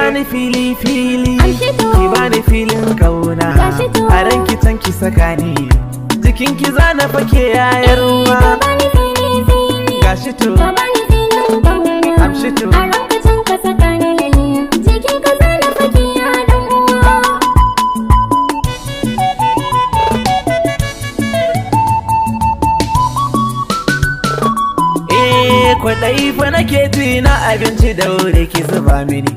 bani fili ki bani filin kauna a ranki tanki sakani jikin ki zana fake yayar ruwa gashi to amshi to a ranka tanka sakani jikin ka zana fake yayan uwa. Kwaɗayi fa nake ji na abinci da wuri ki zuba mini.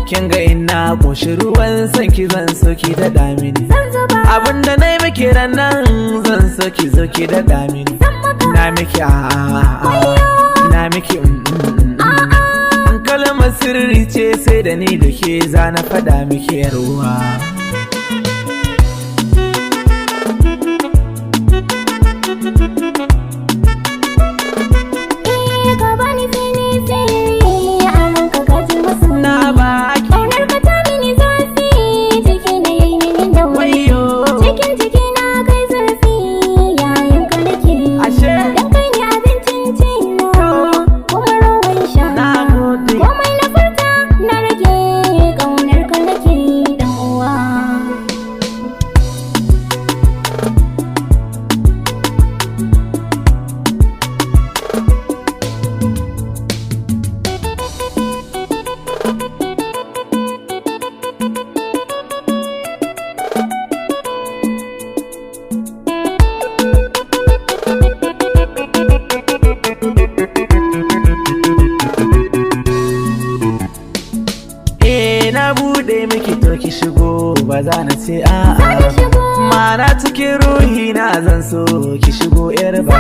Kin ga ina ƙoshi ruwan son ki zan so ki daɗa mini. Abinda na yi miki ranar zan so ki zo ki daɗa mini. Na miki na miki kalmar sirri ce sai da ni da ke za na faɗa miki yarwa. Na bude miki to ki shigo ba za na ce a'a mana cikin ruhi na zan so ki shigo yar ba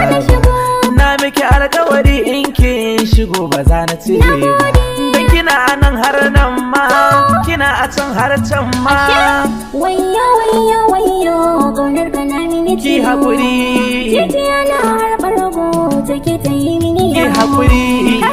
na miki alƙawari in ki shigo ba za na ce dan kina anan har nan ma kina a can har can ma wayyo wayyo wayyo gonar kana mini ki hakuri titiya na har bargo take ta yi mini ki hakuri